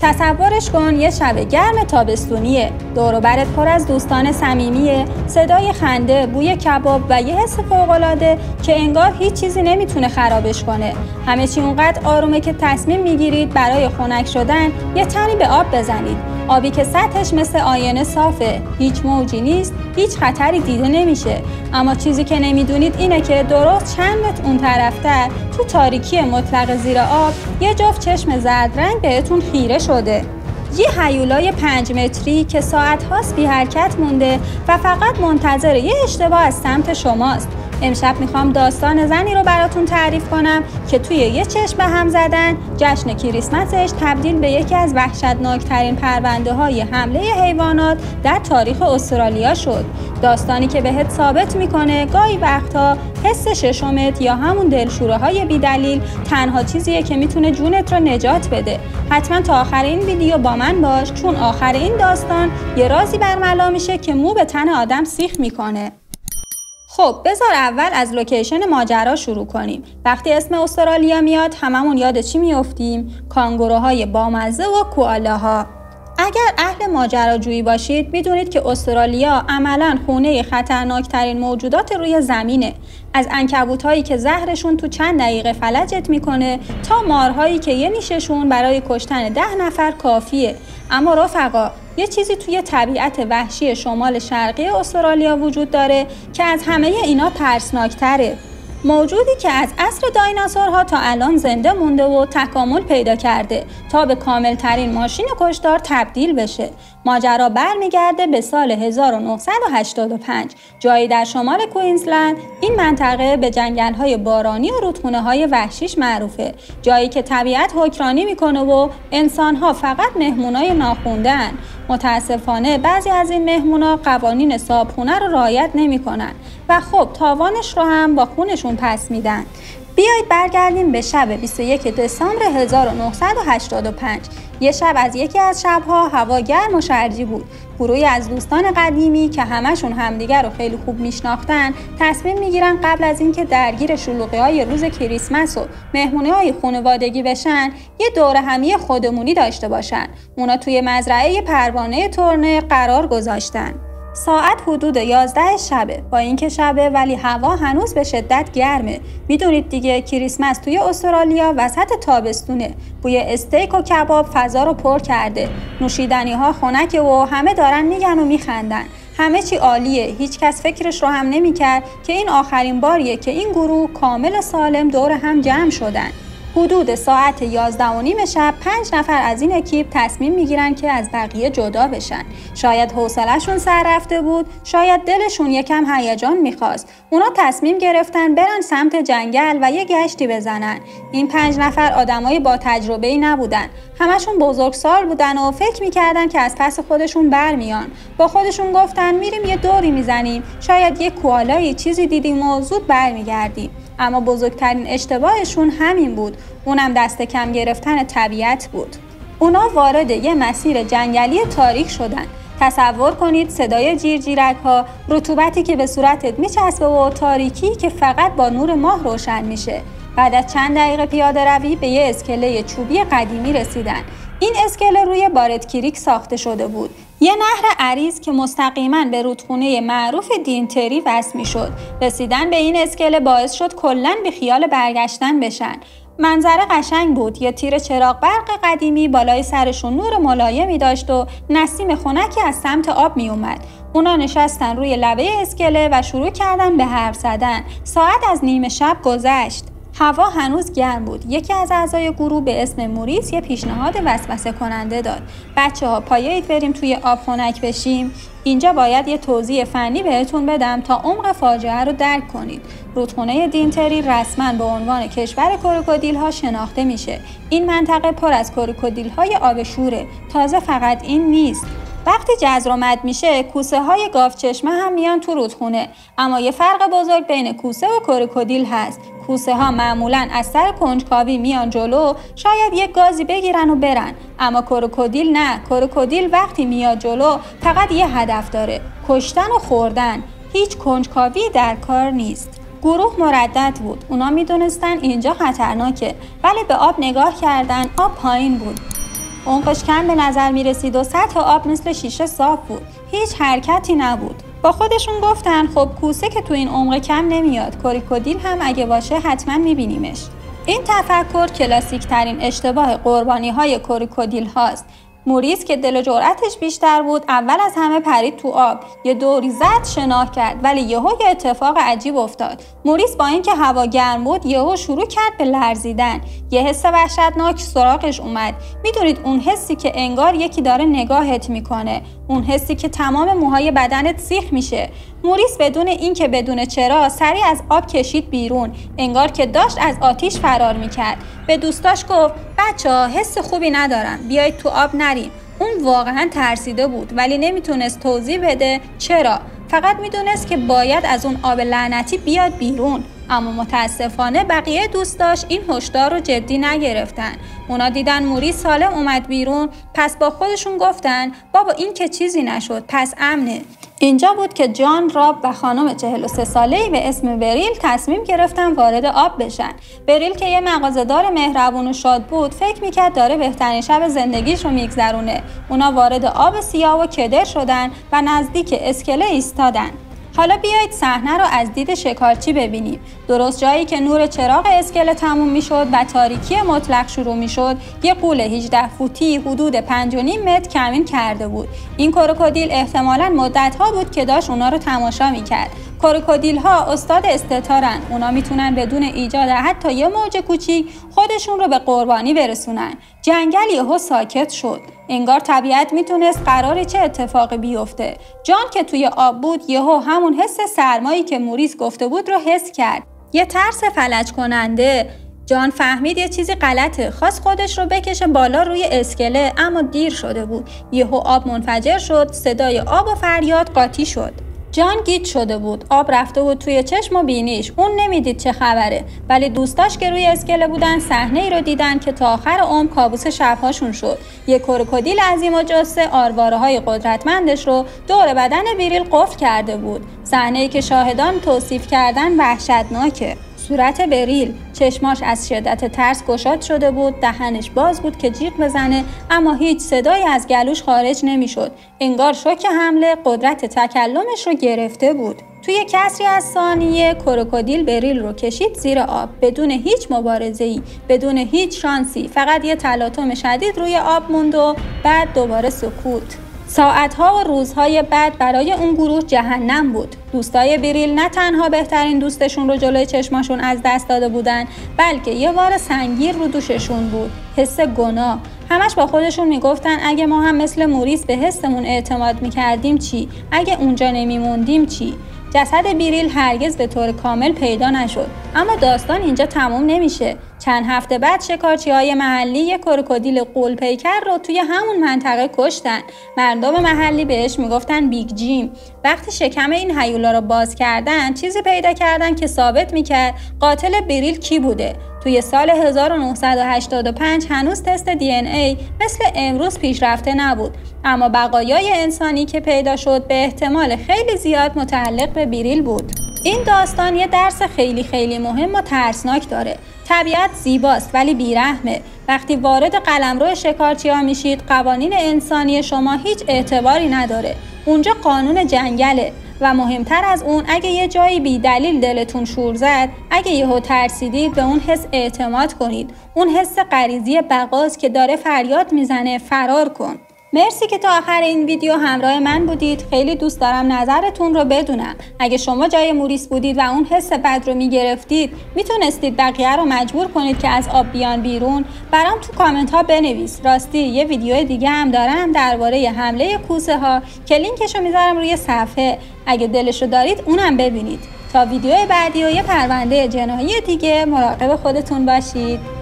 تصورش کن یه شب گرم تابستونیه، دور و برت پر از دوستان صمیمیه، صدای خنده، بوی کباب و یه حس فوق‌العاده که انگار هیچ چیزی نمیتونه خرابش کنه. همه چی اونقدر آرومه که تصمیم میگیرید برای خنک شدن یه تنی به آب بزنید. آبی که سطحش مثل آینه صافه، هیچ موجی نیست، هیچ خطری دیده نمیشه. اما چیزی که نمیدونید اینه که درست چند متر اون طرفتر تو تاریکی مطلق زیر آب یه جفت چشم زرد رنگ بهتون خیره شده. یه هیولای 5 متری که ساعت‌هاست بی حرکت مونده و فقط منتظر یه اشتباه از سمت شماست. امشب میخوام داستان زنی رو براتون تعریف کنم که توی یه چشم به هم زدن جشن کریسمسش تبدیل به یکی از وحشتناکترین پرونده‌های حمله حیوانات در تاریخ استرالیا شد. داستانی که بهت ثابت میکنه گاهی وقتا حس ششمت یا همون دلشوره‌های بی‌دلیل تنها چیزیه که میتونه جونت رو نجات بده. حتما تا آخر این ویدیو با من باش، چون آخر این داستان یه رازی برملا میشه که مو به تن آدم سیخ میکنه. خب بذار اول از لوکیشن ماجرا شروع کنیم. وقتی اسم استرالیا میاد هممون یاد چی میافتیم؟ کانگوروهای بامزه و کوالاها. اگر اهل ماجراجویی باشید میدونید که استرالیا عملاً خونه خطرناکترین موجودات روی زمینه. از عنکبوت‌هایی که زهرشون تو چند دقیقه فلجت میکنه تا مارهایی که یه نیششون برای کشتن 10 نفر کافیه. اما رفقا، یه چیزی توی طبیعت وحشی شمال شرقی استرالیا وجود داره که از همه اینا ترسناکتره. موجودی که از عصر دایناسورها تا الان زنده مونده و تکامل پیدا کرده تا به کاملترین ماشین کشتار تبدیل بشه. ماجرا برمیگرده به سال 1985. جایی در شمال کوئینزلند. این منطقه به جنگل‌های بارانی و رودخونه‌های وحشیش معروفه. جایی که طبیعت حکرانی میکنه و انسان‌ها فقط مهمونای ناخونده‌ان. متاسفانه بعضی از این مهمونا قوانین صاحبخونه رو رعایت نمیکنن و خب تاوانش رو هم با خونشون پس میدن. بیایید برگردیم به شب 21 دسامبر 1985. یه شب از یکی از شبها هوا گرم و شرجی بود. گروهی از دوستان قدیمی که همشون همدیگر رو خیلی خوب میشناختن تصمیم میگیرن قبل از اینکه درگیر شلوغی‌های روز کریسمس و مهمونی‌های خانوادگی بشن یه دوره همی خودمونی داشته باشن. اونا توی مزرعه پروانه تورنه قرار گذاشتن. ساعت حدود 11 شبه. با اینکه شبه ولی هوا هنوز به شدت گرمه. میدونید دیگه کریسمس توی استرالیا وسط تابستونه. بوی استیک و کباب فضا رو پر کرده. نوشیدنی ها خنکه و همه دارن میگن و میخندن. همه چی عالیه. هیچ کس فکرش رو هم نمیکرد که این آخرین باریه که این گروه کامل سالم دور هم جمع شدن. حدود ساعت 11:30 شب 5 نفر از این اکیپ تصمیم میگیرن که از بقیه جدا بشن. شاید حوصله‌شون سر رفته بود، شاید دلشون یکم هیجان میخواست. اونا تصمیم گرفتن برن سمت جنگل و یه گشتی بزنن. این 5 نفر آدمای با تجربه‌ای نبودن. همشون بزرگسال بودن و فکر میکردن که از پس خودشون برمیان. با خودشون گفتن میریم یه دوری میزنیم، شاید یه کوالایی چیزی دیدیم و زود برمیگردیم. اما بزرگترین اشتباهشون همین بود. اونم دست کم گرفتن طبیعت بود. اونا وارد یه مسیر جنگلی تاریک شدن. تصور کنید صدای جیرجیرک ها، رطوبتی که به صورتت میچسبه و تاریکی که فقط با نور ماه روشن میشه. بعد از چند دقیقه پیاده روی به یه اسکله چوبی قدیمی رسیدن. این اسکله روی بارت کریک ساخته شده بود. یه نهر عریض که مستقیما به رودخونه معروف دینتری وصل میشد. رسیدن به این اسکله باعث شد کلاً به خیال برگشتن بشن. منظره قشنگ بود. یه تیر چراغ برق قدیمی بالای سرشون نور ملایمی داشت و نسیم خنکی از سمت آب می اومد. اونا نشستن روی لبه اسکله و شروع کردن به حرف زدن. ساعت از نیمه شب گذشت. هوا هنوز گرم بود. یکی از اعضای گروه به اسم موریس یه پیشنهاد وسوسه کننده داد. بچه‌ها پایه‌اید بریم توی آب خنک بشیم؟ اینجا باید یه توضیح فنی بهتون بدم تا عمق فاجعه رو درک کنید. رودخونه دینتری رسما به عنوان کشور کروکودیل‌ها شناخته میشه. این منطقه پر از کروکودیل‌های آبشوره. تازه فقط این نیست. وقتی جزر و مد میشه کوسه های گاوچشمه هم میان تو رودخونه. اما یه فرق بزرگ بین کوسه و کروکودیل هست. کوسه ها معمولاً از سر کنجکاوی میان جلو، شاید یک گازی بگیرن و برن. اما کروکودیل نه. کروکودیل وقتی میاد جلو فقط یه هدف داره: کشتن و خوردن. هیچ کنجکاوی در کار نیست. گروه مردد بود. اونا میدونستن اینجا خطرناکه، ولی به آب نگاه کردن. آب پایین بود. عمقش کم به نظر می رسید و سطح آب مثل شیشه صاف بود. هیچ حرکتی نبود. با خودشون گفتن خب کوسه که تو این عمق کم نمیاد، کریکودیل هم اگه باشه حتما میبینیمش. این تفکر کلاسیک ترین اشتباه قربانی های کریکودیل هاست. موریس که دل و جرأتش بیشتر بود اول از همه پرید تو آب، یه دوری زد شنا کرد، ولی یهو یه اتفاق عجیب افتاد. موریس با اینکه هوا گرم بود یهو شروع کرد به لرزیدن. یه حس وحشتناک سراغش اومد. میدونید اون حسی که انگار یکی داره نگاهت میکنه، اون حسی که تمام موهای بدنت سیخ میشه. موریس بدون اینکه بدونه چرا سریع از آب کشید بیرون، انگار که داشت از آتیش فرار میکرد. به دوستاش گفت بچه‌ها حس خوبی ندارم، بیایید تو آب نریم. اون واقعا ترسیده بود ولی نمیتونست توضیح بده چرا. فقط میدونست که باید از اون آب لعنتی بیاد بیرون. اما متاسفانه بقیه دوستاش این هشدار رو جدی نگرفتن. اونا دیدن موریس سالم اومد بیرون، پس با خودشون گفتن بابا این که چیزی نشد، پس امنه. اینجا بود که جان، راب و خانم 43 ساله‌ای به اسم بریل تصمیم گرفتن وارد آب بشن. بریل که یه مغازه‌دار مهربون و شاد بود، فکر میکرد داره بهترین شب زندگیش رو میگذرونه. اونا وارد آب سیاه و کدر شدن و نزدیک اسکله ایستادن. حالا بیایید صحنه رو از دید شکارچی ببینیم. درست جایی که نور چراغ اسکله تموم میشد و تاریکی مطلق شروع میشد، یه غول 18 فوتی حدود 5.5 متر کمین کرده بود. این کروکودیل احتمالاً مدت‌ها بود که داشت اونا رو تماشا میکرد. کروکودیل ها استاد استتارن. اونا میتونن بدون ایجاد حتی یه موج کوچیک خودشون رو به قربانی برسونن. جنگل یهو ساکت شد. انگار طبیعت میتونست قراره چه اتفاقی بیفته. جان که توی آب بود یهو همون حس سرمایی که موریس گفته بود رو حس کرد. یه ترس فلج کننده. جان فهمید یه چیزی غلطه. خواست خودش رو بکشه بالا روی اسکله، اما دیر شده بود. یهو آب منفجر شد. صدای آب و فریاد قاطی شد. جان گیج شده بود. آب رفته بود توی چشم و بینیش. اون نمیدید چه خبره، ولی دوستاش که روی اسکله بودن صحنه‌ای رو دیدن که تا آخر عمر کابوس شب‌هاشون شد. یک کروکودیل عظیم و جثه آرواره‌های قدرتمندش رو دور بدن بریل قفل کرده بود. صحنه‌ای که شاهدان توصیف کردن وحشتناکه. صورت بریل، چشماش از شدت ترس گشاد شده بود، دهنش باز بود که جیغ بزنه، اما هیچ صدایی از گلوش خارج نمیشد. انگار شوک حمله قدرت تکلمش رو گرفته بود. توی کسری از ثانیه کروکودیل بریل رو کشید زیر آب، بدون هیچ مبارزه‌ای، بدون هیچ شانسی. فقط یه تلاطم شدید روی آب موند و بعد دوباره سکوت. ساعتها و روزهای بعد برای اون گروه جهنم بود. دوستای بریل نه تنها بهترین دوستشون رو جلوی چشماشون از دست داده بودن، بلکه یه بار سنگین رو دوششون بود، حس گناه. همش با خودشون میگفتن اگه ما هم مثل موریس به حسمون اعتماد میکردیم چی؟ اگه اونجا نمیموندیم چی؟ جسد بریل هرگز به طور کامل پیدا نشد. اما داستان اینجا تموم نمیشه. چند هفته بعد شکارچی‌های محلی یک کروکودیل غول‌پیکر رو توی همون منطقه کشتن. مردم محلی بهش میگفتن بیگ جیم. وقتی شکم این هیولا رو باز کردن، چیزی پیدا کردن که ثابت میکرد قاتل بریل کی بوده. توی سال 1985 هنوز تست DNA مثل امروز پیشرفته نبود، اما بقایای انسانی که پیدا شد به احتمال خیلی زیاد متعلق به بریل بود. این داستان یه درس خیلی مهم و ترسناک داره. طبیعت زیباست ولی بیرحمه. وقتی وارد قلمرو شکارچی‌ها میشید، قوانین انسانی شما هیچ اعتباری نداره. اونجا قانون جنگله. و مهمتر از اون، اگه یه جایی بی دلیل دلتون شور زد، اگه یهو ترسیدید، به اون حس اعتماد کنید. اون حس غریزی بقاست که داره فریاد میزنه فرار کن. مرسی که تا آخر این ویدیو همراه من بودید. خیلی دوست دارم نظرتون رو بدونم. اگه شما جای موریس بودید و اون حس بد رو میگرفتید، میتونستید بقیه رو مجبور کنید که از آب بیان بیرون؟ برام تو کامنت ها بنویس. راستی یه ویدیو دیگه هم دارم درباره حمله کوسه ها که لینکشو میذارم روی صفحه. اگه دلشو دارید اونم ببینید. تا ویدیو بعدی و یه پرونده جنایی دیگه، مراقب خودتون باشید.